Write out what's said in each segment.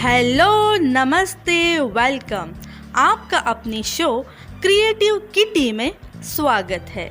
Hello, नमस्ते, welcome. आपका अपनी शो क्रिएटिव किटी में स्वागत है।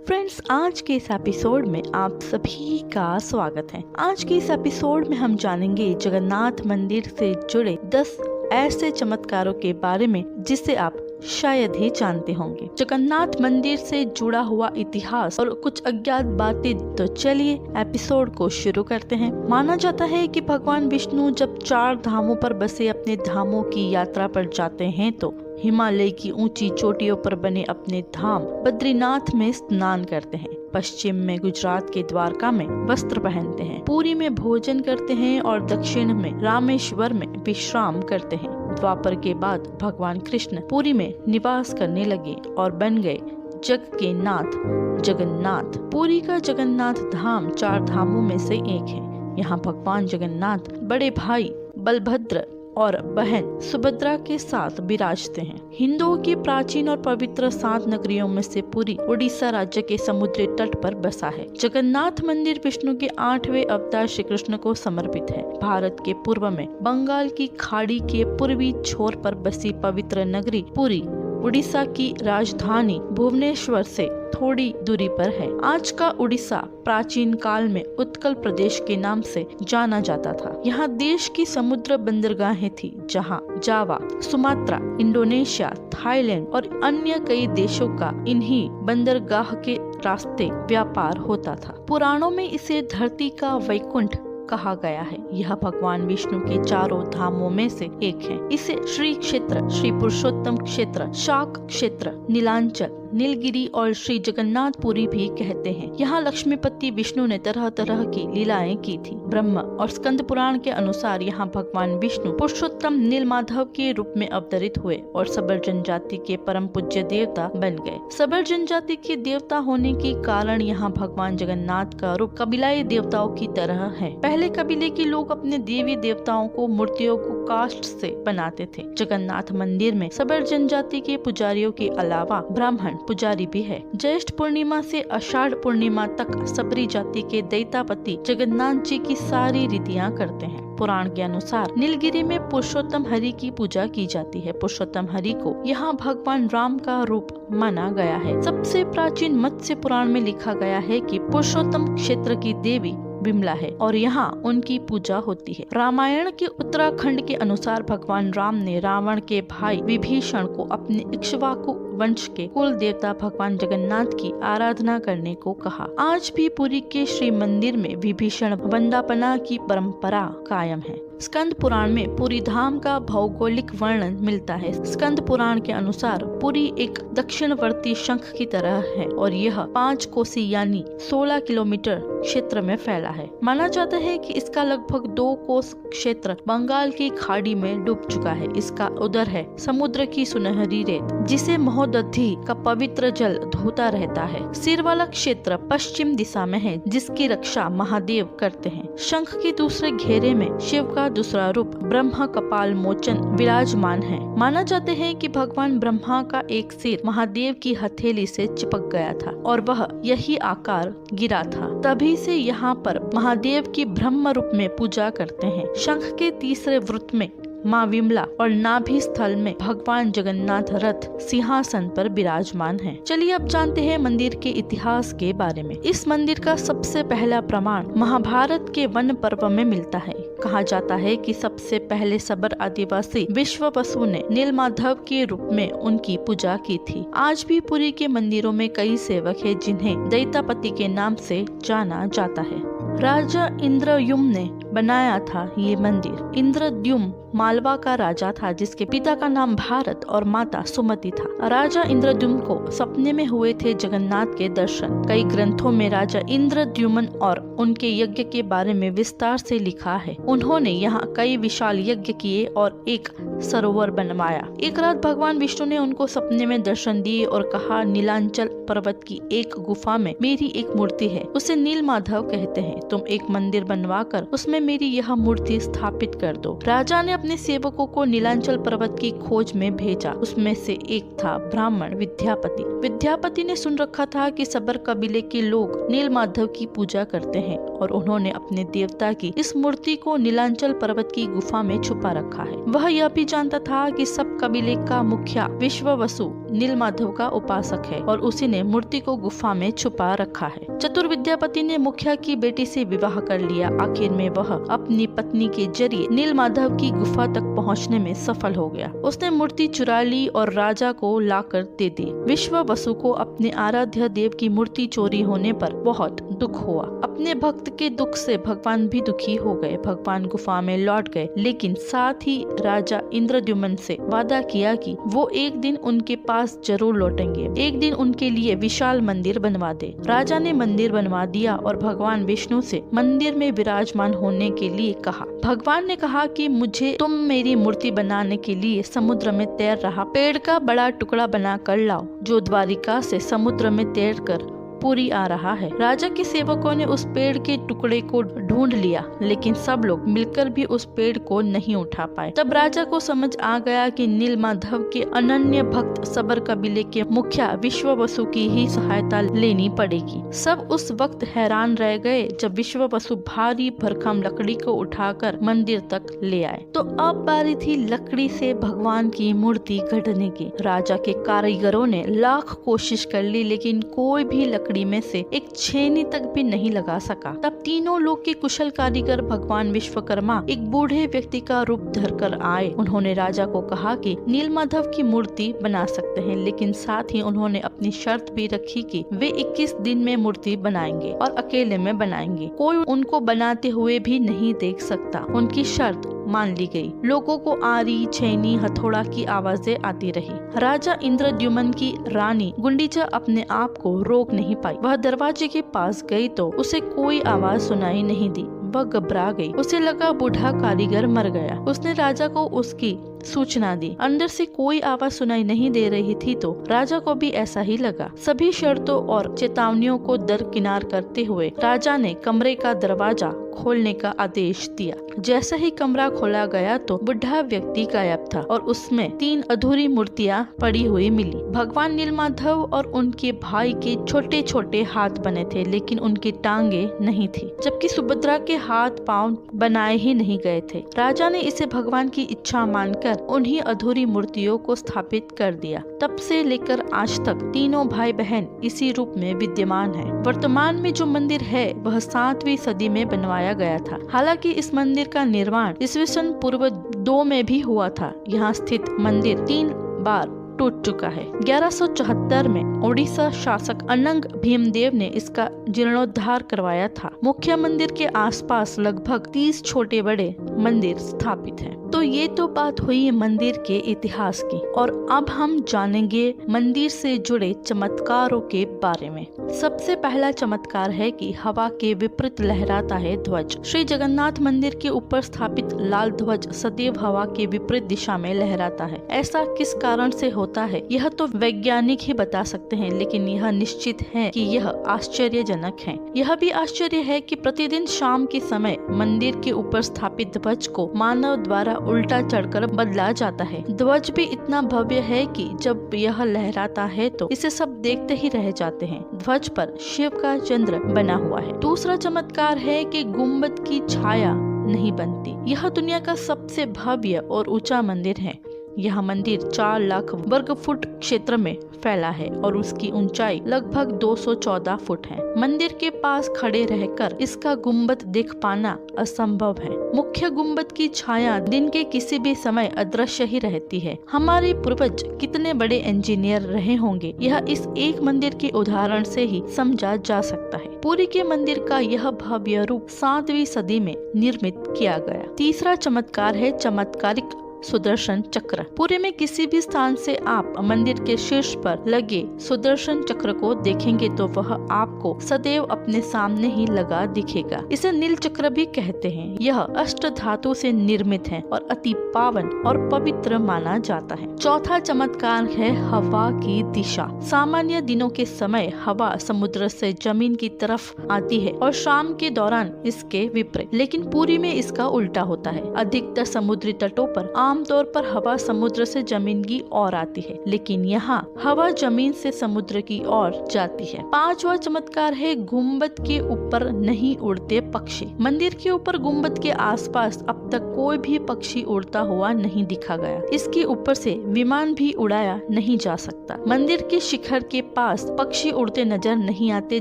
फ्रेंड्स, आज के इस एपिसोड में आप सभी का स्वागत है। आज के इस एपिसोड में हम जानेंगे जगन्नाथ मंदिर से जुड़े 10 ऐसे चमत्कारों के बारे में जिसे आप शायद ही जानते होंगे। जगन्नाथ मंदिर से जुड़ा हुआ इतिहास और कुछ अज्ञात बातें। तो चलिए एपिसोड को शुरू करते हैं। माना जाता है कि भगवान विष्णु जब 4 धामों पर बसे अपने धामों की यात्रा पर जाते हैं तो हिमालय की ऊंची चोटियों पर बने अपने धाम बद्रीनाथ में स्नान करते हैं, पश्चिम में गुजरात के द्वारका में वस्त्र पहनते हैं, पुरी में भोजन करते हैं और दक्षिण में रामेश्वर में विश्राम करते हैं। द्वापर के बाद भगवान कृष्ण पुरी में निवास करने लगे और बन गए जग के नाथ जगन्नाथ। पुरी का जगन्नाथ धाम 4 धामों में से एक है। यहाँ भगवान जगन्नाथ बड़े भाई बलभद्र और बहन सुभद्रा के साथ विराजते हैं। हिंदुओं की प्राचीन और पवित्र 7 नगरियों में से पुरी उड़ीसा राज्य के समुद्री तट पर बसा है। जगन्नाथ मंदिर विष्णु के 8वें अवतार श्री कृष्ण को समर्पित है। भारत के पूर्व में बंगाल की खाड़ी के पूर्वी छोर पर बसी पवित्र नगरी पुरी उड़ीसा की राजधानी भुवनेश्वर से थोड़ी दूरी पर है। आज का उड़ीसा प्राचीन काल में उत्कल प्रदेश के नाम से जाना जाता था। यहाँ देश की समुद्र बंदरगाहें थी, जहाँ जावा, सुमात्रा, इंडोनेशिया, थाईलैंड और अन्य कई देशों का इन्हीं बंदरगाह के रास्ते व्यापार होता था। पुराणों में इसे धरती का वैकुंठ कहा गया है। यह भगवान विष्णु के 4 धामों में से एक है। इसे श्री क्षेत्र, श्री पुरुषोत्तम क्षेत्र, शाक क्षेत्र, नीलांचल, नीलगिरी और श्री जगन्नाथपुरी भी कहते हैं। यहाँ लक्ष्मीपति विष्णु ने तरह तरह की लीलाएं की थी। ब्रह्म और स्कंद पुराण के अनुसार यहाँ भगवान विष्णु पुरुषोत्तम नीलमाधव के रूप में अवतरित हुए और सबर जनजाति के परम पूज्य देवता बन गए। सबर जनजाति के देवता होने के कारण यहाँ भगवान जगन्नाथ का रूप कबीलाई देवताओं की तरह है। पहले कबीले के लोग अपने देवी देवताओं को मूर्तियों को काष्ठ से बनाते थे। जगन्नाथ मंदिर में सबर जनजाति के पुजारियों के अलावा ब्राह्मण पुजारी भी है। ज्येष्ठ पूर्णिमा से आषाढ़ पूर्णिमा तक सबरी जाति के दैतापति जगन्नाथ जी की सारी रीतियां करते हैं। पुराण के अनुसार नीलगिरी में पुरुषोत्तम हरि की पूजा की जाती है। पुरुषोत्तम हरि को यहाँ भगवान राम का रूप माना गया है। सबसे प्राचीन मत्स्य पुराण में लिखा गया है कि पुरुषोत्तम क्षेत्र की देवी विमला है और यहाँ उनकी पूजा होती है। रामायण के उत्तराखंड के अनुसार भगवान राम ने रावण के भाई विभीषण को अपने इक्ष्वाकु वंश के कुल देवता भगवान जगन्नाथ की आराधना करने को कहा। आज भी पुरी के श्री मंदिर में विभीषण वंदापना की परंपरा कायम है। स्कंद पुराण में पुरी धाम का भौगोलिक वर्णन मिलता है। स्कंद पुराण के अनुसार पुरी एक दक्षिणवर्ती शंख की तरह है और यह 5 कोसी यानी 16 किलोमीटर क्षेत्र में फैला है। माना जाता है कि इसका लगभग 2 कोस क्षेत्र बंगाल की खाड़ी में डूब चुका है। इसका उदर है समुद्र की सुनहरी रेत, जिसे महोदधि का पवित्र जल धोता रहता है। सिर वाला क्षेत्र पश्चिम दिशा में है, जिसकी रक्षा महादेव करते हैं। शंख के दूसरे घेरे में शिव का दूसरा रूप ब्रह्मा कपाल मोचन विराजमान है। माना जाते हैं कि भगवान ब्रह्मा का एक सिर महादेव की हथेली से चिपक गया था और वह यही आकार गिरा था। तभी से यहाँ पर महादेव की ब्रह्म रूप में पूजा करते हैं। शंख के तीसरे वृत्त में माँ विमला और नाभि स्थल में भगवान जगन्नाथ रथ सिंहासन पर विराजमान है। चलिए अब जानते हैं मंदिर के इतिहास के बारे में। इस मंदिर का सबसे पहला प्रमाण महाभारत के वन पर्व में मिलता है। कहा जाता है कि सबसे पहले सबर आदिवासी विश्ववसु ने नीलमाधव के रूप में उनकी पूजा की थी। आज भी पुरी के मंदिरों में कई सेवक हैं जिन्हें दैतापति के नाम से जाना जाता है। राजा इंद्रद्युम्न ने बनाया था ये मंदिर। इंद्रद्युम्न मालवा का राजा था, जिसके पिता का नाम भारत और माता सुमति था। राजा इंद्रद्युम्न को सपने में हुए थे जगन्नाथ के दर्शन। कई ग्रंथों में राजा इंद्रद्युम्न और उनके यज्ञ के बारे में विस्तार से लिखा है। उन्होंने यहाँ कई विशाल यज्ञ किए और एक सरोवर बनवाया। एक रात भगवान विष्णु ने उनको सपने में दर्शन दिए और कहा, नीलांचल पर्वत की एक गुफा में मेरी एक मूर्ति है, उसे नीलमाधव कहते हैं। तुम एक मंदिर बनवाकर उसमें में मेरी यह मूर्ति स्थापित कर दो। राजा ने अपने सेवकों को नीलांचल पर्वत की खोज में भेजा। उसमें से एक था ब्राह्मण विद्यापति। विद्यापति ने सुन रखा था कि सबर कबीले के लोग नीलमाधव की पूजा करते हैं और उन्होंने अपने देवता की इस मूर्ति को नीलांचल पर्वत की गुफा में छुपा रखा है। वह यह भी जानता था कि सब कबीले का मुखिया विश्ववसु नीलमाधव का उपासक है और उसी ने मूर्ति को गुफा में छुपा रखा है। चतुर विद्यापति ने मुखिया की बेटी से विवाह कर लिया। आखिर में वह अपनी पत्नी के जरिए नीलमाधव की गुफा तक पहुंचने में सफल हो गया। उसने मूर्ति चुरा ली और राजा को लाकर दे दी। विश्ववसु को अपने आराध्य देव की मूर्ति चोरी होने पर बहुत दुख हुआ। अपने भक्त के दुख से भगवान भी दुखी हो गए। भगवान गुफा में लौट गए, लेकिन साथ ही राजा इंद्रद्युम्न से वादा किया कि वो एक दिन उनके पास जरूर लौटेंगे। एक दिन उनके लिए विशाल मंदिर बनवा दे। राजा ने मंदिर बनवा दिया और भगवान विष्णु से मंदिर में विराजमान होने के लिए कहा। भगवान ने कहा कि मुझे तुम मेरी मूर्ति बनाने के लिए समुद्र में तैर रहा पेड़ का बड़ा टुकड़ा बना कर लाओ, जो द्वारिका से समुद्र में तैर कर पूरी आ रहा है। राजा के सेवकों ने उस पेड़ के टुकड़े को ढूंढ लिया, लेकिन सब लोग मिलकर भी उस पेड़ को नहीं उठा पाए। तब राजा को समझ आ गया कि नीलमाधव के अनन्य भक्त सबर कबीले के मुखिया विश्ववसु की ही सहायता लेनी पड़ेगी। सब उस वक्त हैरान रह गए जब विश्ववसु भारी भरकम लकड़ी को उठाकर मंदिर तक ले आए। तो अब बारी थी लकड़ी से भगवान की मूर्ति गढ़ने की। राजा के कारीगरों ने लाख कोशिश कर ली, लेकिन कोई भी लकड़ी में से एक छेनी तक भी नहीं लगा सका। तब तीनों लोग के कुशल कारीगर भगवान विश्वकर्मा एक बूढ़े व्यक्ति का रूप धरकर आए। उन्होंने राजा को कहा कि नीलमाधव की मूर्ति बना सकते हैं, लेकिन साथ ही उन्होंने अपनी शर्त भी रखी कि वे 21 दिन में मूर्ति बनाएंगे और अकेले में बनाएंगे। कोई उनको बनाते हुए भी नहीं देख सकता। उनकी शर्त मान ली गई। लोगों को आरी, छेनी, हथौड़ा की आवाजें आती रही। राजा इंद्रद्युम्न की रानी गुंडीचा अपने आप को रोक नहीं पाई। वह दरवाजे के पास गई तो उसे कोई आवाज सुनाई नहीं दी। वह घबरा गई। उसे लगा बूढ़ा कारीगर मर गया। उसने राजा को उसकी सूचना दी। अंदर से कोई आवाज सुनाई नहीं दे रही थी तो राजा को भी ऐसा ही लगा। सभी शर्तों और चेतावनियों को दरकिनार करते हुए राजा ने कमरे का दरवाजा खोलने का आदेश दिया। जैसे ही कमरा खोला गया तो बुढ़ा व्यक्ति गायब था और उसमें 3 अधूरी मूर्तियां पड़ी हुई मिली। भगवान नीलमाधव और उनके भाई के छोटे छोटे हाथ बने थे, लेकिन उनकी टांगे नहीं थी, जबकि सुभद्रा के हाथ पांव बनाए ही नहीं गए थे। राजा ने इसे भगवान की इच्छा मानकर उन्हीं अधूरी मूर्तियों को स्थापित कर दिया। तब से लेकर आज तक तीनों भाई बहन इसी रूप में विद्यमान हैं। वर्तमान में जो मंदिर है वह 7वीं सदी में बनवाया गया था। हालांकि इस मंदिर का निर्माण ईस्वीसन पूर्व 2 में भी हुआ था। यहाँ स्थित मंदिर 3 बार टूट चुका है। 1174 में ओडिशा शासक अनंग भीमदेव ने इसका जीर्णोद्धार करवाया था। मुख्य मंदिर के आसपास लगभग 30 छोटे बड़े मंदिर स्थापित हैं। तो ये तो बात हुई मंदिर के इतिहास की, और अब हम जानेंगे मंदिर से जुड़े चमत्कारों के बारे में। सबसे पहला चमत्कार है कि हवा के विपरीत लहराता है ध्वज। श्री जगन्नाथ मंदिर के ऊपर स्थापित लाल ध्वज सदैव हवा के विपरीत दिशा में लहराता है। ऐसा किस कारण से होता है यह तो वैज्ञानिक ही बता सकते हैं, लेकिन यह निश्चित है कि यह आश्चर्यजनक है। यह भी आश्चर्य है कि प्रतिदिन शाम के समय मंदिर के ऊपर स्थापित ध्वज को मानव द्वारा उल्टा चढ़कर बदला जाता है। ध्वज भी इतना भव्य है कि जब यह लहराता है तो इसे सब देखते ही रह जाते हैं। ध्वज पर शिव का चंद्र बना हुआ है। दूसरा चमत्कार है कि गुंबद की छाया नहीं बनती। यह दुनिया का सबसे भव्य और ऊंचा मंदिर है। यह मंदिर 4 लाख वर्ग फुट क्षेत्र में फैला है और उसकी ऊंचाई लगभग 214 फुट है। मंदिर के पास खड़े रहकर इसका गुंबद देख पाना असंभव है। मुख्य गुंबद की छाया दिन के किसी भी समय अदृश्य ही रहती है। हमारे पूर्वज कितने बड़े इंजीनियर रहे होंगे, यह इस एक मंदिर के उदाहरण से ही समझा जा सकता है। पुरी के मंदिर का यह भव्य रूप 7वीं सदी में निर्मित किया गया। तीसरा चमत्कार है चमत्कारिक सुदर्शन चक्र। पुरी में किसी भी स्थान से आप मंदिर के शीर्ष पर लगे सुदर्शन चक्र को देखेंगे तो वह आपको सदैव अपने सामने ही लगा दिखेगा। इसे नील चक्र भी कहते हैं। यह अष्ट धातु से निर्मित है और अति पावन और पवित्र माना जाता है। चौथा चमत्कार है हवा की दिशा। सामान्य दिनों के समय हवा समुद्र से जमीन की तरफ आती है और शाम के दौरान इसके विपरीत, लेकिन पुरी में इसका उल्टा होता है। अधिकतर समुद्री तटों पर आमतौर पर हवा समुद्र से जमीन की ओर आती है, लेकिन यहाँ हवा जमीन से समुद्र की ओर जाती है। पांचवा चमत्कार है गुम्बद के ऊपर नहीं उड़ते पक्षी। मंदिर के ऊपर गुम्बद के आसपास अब तक कोई भी पक्षी उड़ता हुआ नहीं दिखा गया। इसके ऊपर से विमान भी उड़ाया नहीं जा सकता। मंदिर के शिखर के पास पक्षी उड़ते नजर नहीं आते,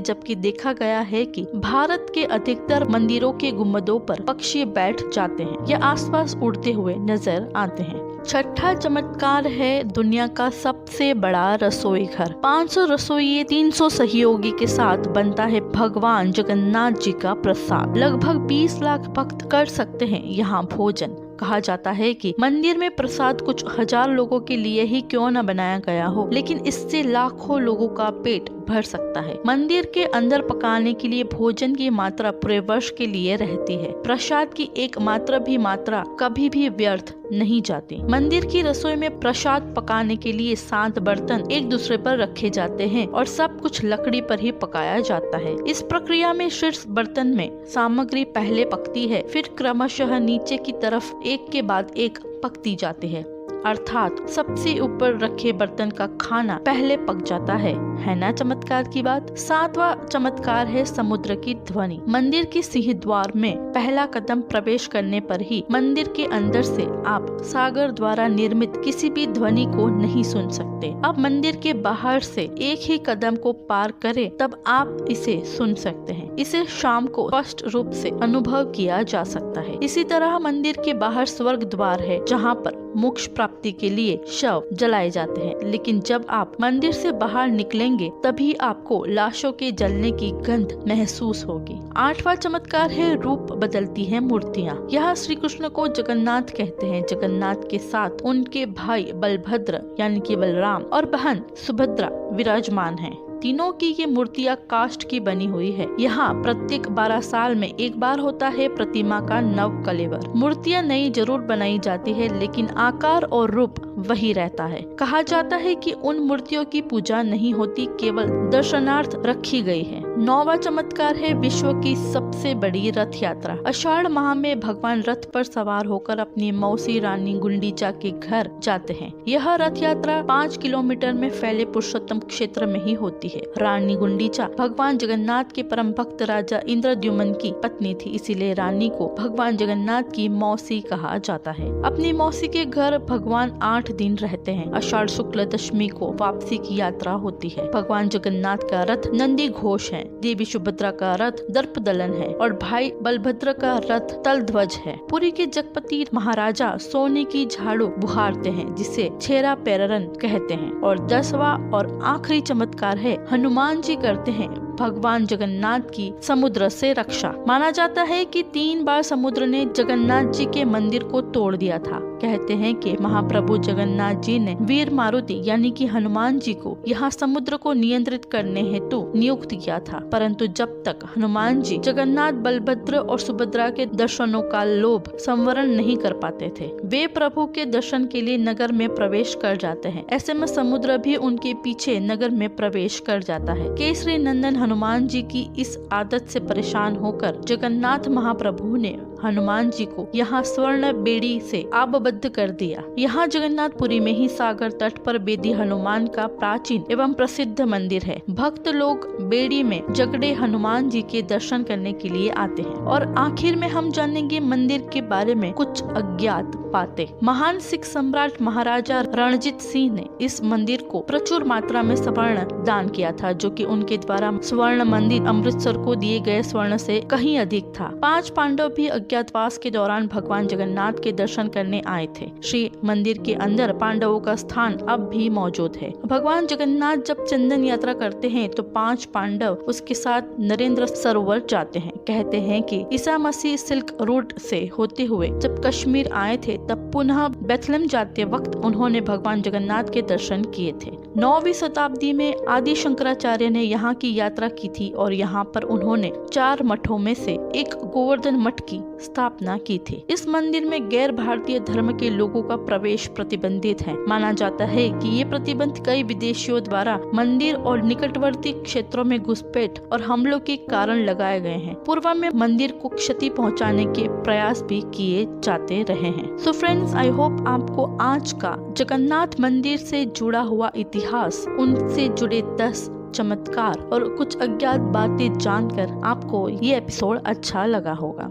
जबकि देखा गया है कि भारत के अधिकतर मंदिरों के गुम्बदों पर पक्षी बैठ जाते हैं या आसपास उड़ते हुए नजर आते हैं। छठा चमत्कार है दुनिया का सबसे बड़ा रसोई घर। 500 रसोइये 300 सहयोगी के साथ बनता है भगवान जगन्नाथ जी का प्रसाद। लगभग 20 लाख भक्त कर सकते हैं यहाँ भोजन। कहा जाता है कि मंदिर में प्रसाद कुछ हजार लोगों के लिए ही क्यों न बनाया गया हो, लेकिन इससे लाखों लोगों का पेट भर सकता है। मंदिर के अंदर पकाने के लिए भोजन की मात्रा पूरे वर्ष के लिए रहती है। प्रसाद की एक मात्रा कभी भी व्यर्थ नहीं जाती। मंदिर की रसोई में प्रसाद पकाने के लिए 7 बर्तन एक दूसरे पर रखे जाते हैं और सब कुछ लकड़ी पर ही पकाया जाता है। इस प्रक्रिया में शीर्ष बर्तन में सामग्री पहले पकती है, फिर क्रमशः नीचे की तरफ एक के बाद एक पकती जाती है, अर्थात सबसे ऊपर रखे बर्तन का खाना पहले पक जाता है ना चमत्कार की बात। 7वां चमत्कार है समुद्र की ध्वनि। मंदिर के सिंह द्वार में पहला कदम प्रवेश करने पर ही मंदिर के अंदर से आप सागर द्वारा निर्मित किसी भी ध्वनि को नहीं सुन सकते। अब मंदिर के बाहर से एक ही कदम को पार करें तब आप इसे सुन सकते हैं। इसे शाम को स्पष्ट रूप से अनुभव किया जा सकता है। इसी तरह मंदिर के बाहर स्वर्ग द्वार है, जहाँ पर मोक्ष प्राप्ति के लिए शव जलाए जाते हैं, लेकिन जब आप मंदिर से बाहर निकलेंगे तभी आपको लाशों के जलने की गंध महसूस होगी। 8वां चमत्कार है रूप बदलती है मूर्तियाँ। यह श्री कृष्ण को जगन्नाथ कहते हैं। जगन्नाथ के साथ उनके भाई बलभद्र यानी कि बलराम और बहन सुभद्रा विराजमान हैं। तीनों की ये मूर्तियाँ काष्ठ की बनी हुई है। यहाँ प्रत्येक 12 साल में एक बार होता है प्रतिमा का नव कलेवर। मूर्तियाँ नई जरूर बनाई जाती है, लेकिन आकार और रूप वही रहता है। कहा जाता है कि उन मूर्तियों की पूजा नहीं होती, केवल दर्शनार्थ रखी गई है। 9वां चमत्कार है विश्व की सबसे बड़ी रथ यात्रा। आषाढ़ माह में भगवान रथ पर सवार होकर अपनी मौसी रानी गुंडीचा के घर जाते हैं। यह रथ यात्रा 5 किलोमीटर में फैले पुरुषोत्तम क्षेत्र में ही होती है। रानी गुंडीचा भगवान जगन्नाथ के परम भक्त राजा इंद्रद्युम्न की पत्नी थी, इसीलिए रानी को भगवान जगन्नाथ की मौसी कहा जाता है। अपनी मौसी के घर भगवान 8 दिन रहते हैं। आषाढ़ शुक्ल दशमी को वापसी की यात्रा होती है। भगवान जगन्नाथ का रथ नंदी घोष है, देवी सुभद्रा का रथ दर्प दलन है और भाई बलभद्र का रथ तलध्वज है। पुरी के जगपति महाराजा सोने की झाड़ू बुहारते हैं, जिसे छेरा पेररन कहते हैं। और 10वां और आखिरी चमत्कार है हनुमान जी करते हैं भगवान जगन्नाथ की समुद्र से रक्षा। माना जाता है कि 3 बार समुद्र ने जगन्नाथ जी के मंदिर को तोड़ दिया था। कहते हैं कि महाप्रभु जगन्नाथ जी ने वीर मारुति यानी कि हनुमान जी को यहाँ समुद्र को नियंत्रित करने हेतु नियुक्त किया था, परंतु जब तक हनुमान जी जगन्नाथ, बलभद्र और सुभद्रा के दर्शनों का लोभ संवरण नहीं कर पाते थे, वे प्रभु के दर्शन के लिए नगर में प्रवेश कर जाते हैं। ऐसे में समुद्र भी उनके पीछे नगर में प्रवेश कर जाता है। केसरी नंदन हनुमान जी की इस आदत से परेशान होकर जगन्नाथ महाप्रभु ने हनुमान जी को यहाँ स्वर्ण बेड़ी से आबद्ध कर दिया। यहाँ जगन्नाथपुरी में ही सागर तट पर बेदी हनुमान का प्राचीन एवं प्रसिद्ध मंदिर है। भक्त लोग बेड़ी में जगड़े हनुमान जी के दर्शन करने के लिए आते हैं। और आखिर में हम जानेंगे मंदिर के बारे में कुछ अज्ञात बातें। महान सिख सम्राट महाराजा रणजीत सिंह ने इस मंदिर को प्रचुर मात्रा में स्वर्ण दान किया था, जो कि उनके द्वारा स्वर्ण मंदिर अमृतसर को दिए गए स्वर्ण से कहीं अधिक था। 5 पांडव भी अज्ञातवास के दौरान भगवान जगन्नाथ के दर्शन करने आए थे। श्री मंदिर के अंदर पांडवों का स्थान अब भी मौजूद है। भगवान जगन्नाथ जब चंदन यात्रा करते हैं तो 5 पांडव उसके साथ नरेंद्र सरोवर जाते हैं। कहते हैं कि ईसा मसीह सिल्क रूट से होते हुए जब कश्मीर मंदिर आए थे तब पुनः बेथलेम जाते वक्त उन्होंने भगवान जगन्नाथ के दर्शन किए थे। 9वीं शताब्दी में आदि शंकराचार्य ने यहाँ की यात्रा की थी और यहाँ पर उन्होंने 4 मठों में से एक गोवर्धन मठ की स्थापना की थी। इस मंदिर में गैर भारतीय धर्म के लोगों का प्रवेश प्रतिबंधित है। माना जाता है कि ये प्रतिबंध कई विदेशियों द्वारा मंदिर और निकटवर्ती क्षेत्रों में घुसपैठ और हमलों के कारण लगाए गए हैं। पूर्व में मंदिर को क्षति पहुंचाने के प्रयास भी किए जाते रहे हैं। सो फ्रेंड्स, आई होप आपको आज का जगन्नाथ मंदिर से जुड़ा हुआ इतिहास, उनसे जुड़े 10 चमत्कार और कुछ अज्ञात बातें जानकर आपको ये एपिसोड अच्छा लगा होगा।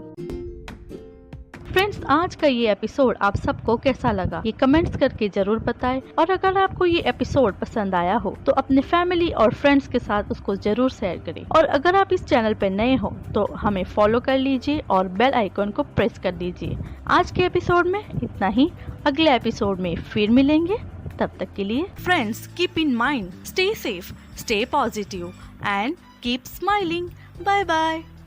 फ्रेंड्स, आज का ये एपिसोड आप सबको कैसा लगा ये कमेंट्स करके जरूर बताएं। और अगर आपको ये एपिसोड पसंद आया हो तो अपने फैमिली और फ्रेंड्स के साथ उसको जरूर शेयर करें। और अगर आप इस चैनल पे नए हो तो हमें फॉलो कर लीजिए और बेल आइकन को प्रेस कर दीजिए। आज के एपिसोड में इतना ही। अगले एपिसोड में फिर मिलेंगे। तब तक के लिए friends, keep in mind, stay safe, stay positive and keep smiling. Bye bye.